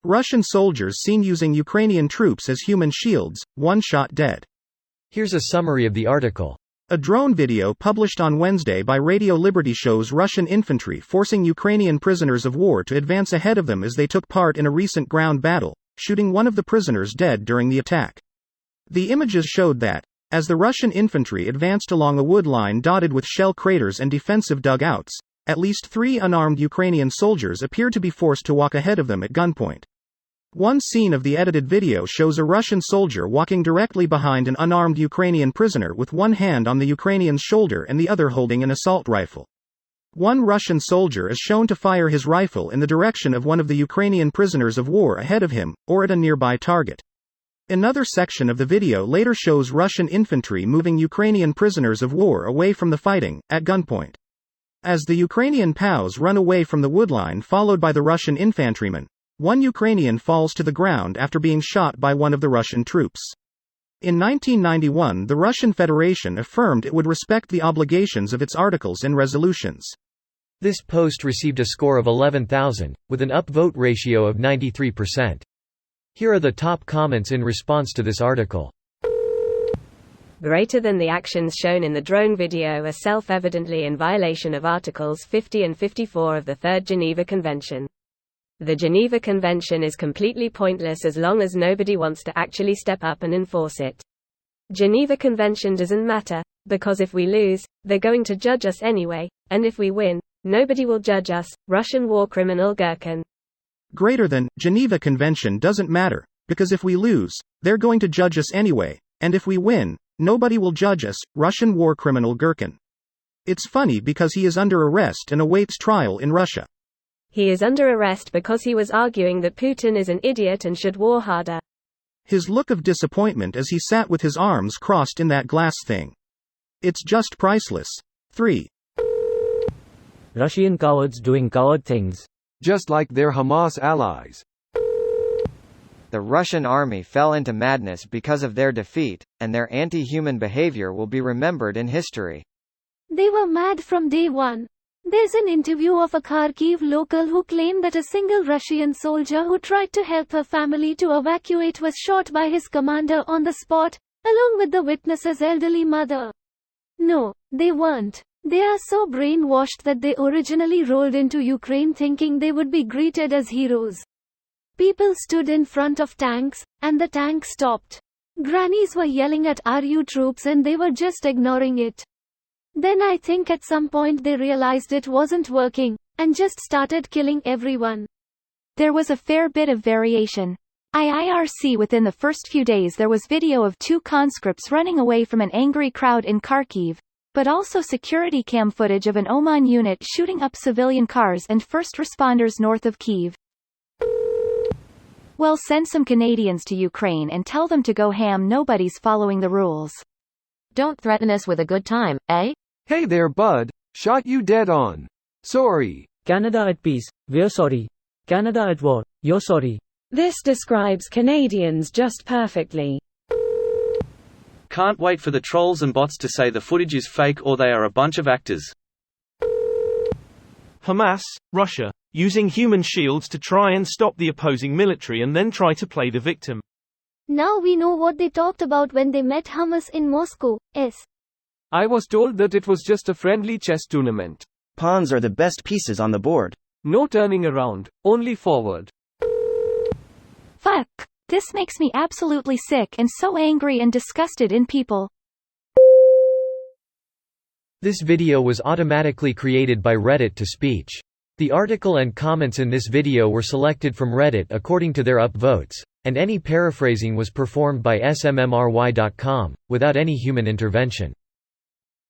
Russian soldiers seen using Ukrainian troops as human shields, one shot dead. Here's a summary of the article. A drone video published on Wednesday by Radio Liberty shows Russian infantry forcing Ukrainian prisoners of war to advance ahead of them as they took part in a recent ground battle, shooting one of the prisoners dead during the attack. The images showed that, as the Russian infantry advanced along a wood line dotted with shell craters and defensive dugouts, at least 3 unarmed Ukrainian soldiers appeared to be forced to walk ahead of them at gunpoint. One scene of the edited video shows a Russian soldier walking directly behind an unarmed Ukrainian prisoner with one hand on the Ukrainian's shoulder and the other holding an assault rifle. One Russian soldier is shown to fire his rifle in the direction of one of the Ukrainian prisoners of war ahead of him, or at a nearby target. Another section of the video later shows Russian infantry moving Ukrainian prisoners of war away from the fighting, at gunpoint. As the Ukrainian POWs run away from the woodline followed by the Russian infantrymen, one Ukrainian falls to the ground after being shot by one of the Russian troops. In 1991, the Russian Federation affirmed it would respect the obligations of its articles and resolutions. This post received a score of 11,000, with an upvote ratio of 93%. Here are the top comments in response to this article. Greater than the actions shown in the drone video are self-evidently in violation of Articles 50 and 54 of the Third Geneva Convention. The Geneva Convention is completely pointless as long as nobody wants to actually step up and enforce it. Geneva Convention doesn't matter, because if we lose, they're going to judge us anyway, and if we win, nobody will judge us. Russian war criminal Gherkin. Greater than, Geneva Convention doesn't matter, because if we lose, they're going to judge us anyway, and if we win, nobody will judge us. Russian war criminal Gherkin. It's funny because he is under arrest and awaits trial in Russia. He is under arrest because he was arguing that Putin is an idiot and should war harder. His look of disappointment as he sat with his arms crossed in that glass thing. It's just priceless. 3. Russian cowards doing coward things. Just like their Hamas allies. The Russian army fell into madness because of their defeat, and their anti-human behavior will be remembered in history. They were mad from day one. There's an interview of a Kharkiv local who claimed that a single Russian soldier who tried to help her family to evacuate was shot by his commander on the spot, along with the witness's elderly mother. No, they weren't. They are so brainwashed that they originally rolled into Ukraine thinking they would be greeted as heroes. People stood in front of tanks, and the tank stopped. Grannies were yelling at RU troops and they were just ignoring it. Then I think at some point they realized it wasn't working, and just started killing everyone. There was a fair bit of variation. IIRC within the first few days there was video of 2 conscripts running away from an angry crowd in Kharkiv, but also security cam footage of an Oman unit shooting up civilian cars and first responders north of Kyiv. Well, send some Canadians to Ukraine and tell them to go ham. Nobody's following the rules. Don't threaten us with a good time, eh? Hey there, bud. Shot you dead on. Sorry. Canada at peace, we're sorry. Canada at war, you're sorry. This describes Canadians just perfectly. Can't wait for the trolls and bots to say the footage is fake or they are a bunch of actors. Hamas, Russia, using human shields to try and stop the opposing military and then try to play the victim. Now we know what they talked about when they met Hamas in Moscow. I was told that it was just a friendly chess tournament. Pawns are the best pieces on the board. No turning around, only forward. Fuck. This makes me absolutely sick and so angry and disgusted in people. This video was automatically created by Reddit to speech. The article and comments in this video were selected from Reddit according to their upvotes, and any paraphrasing was performed by smmry.com, without any human intervention.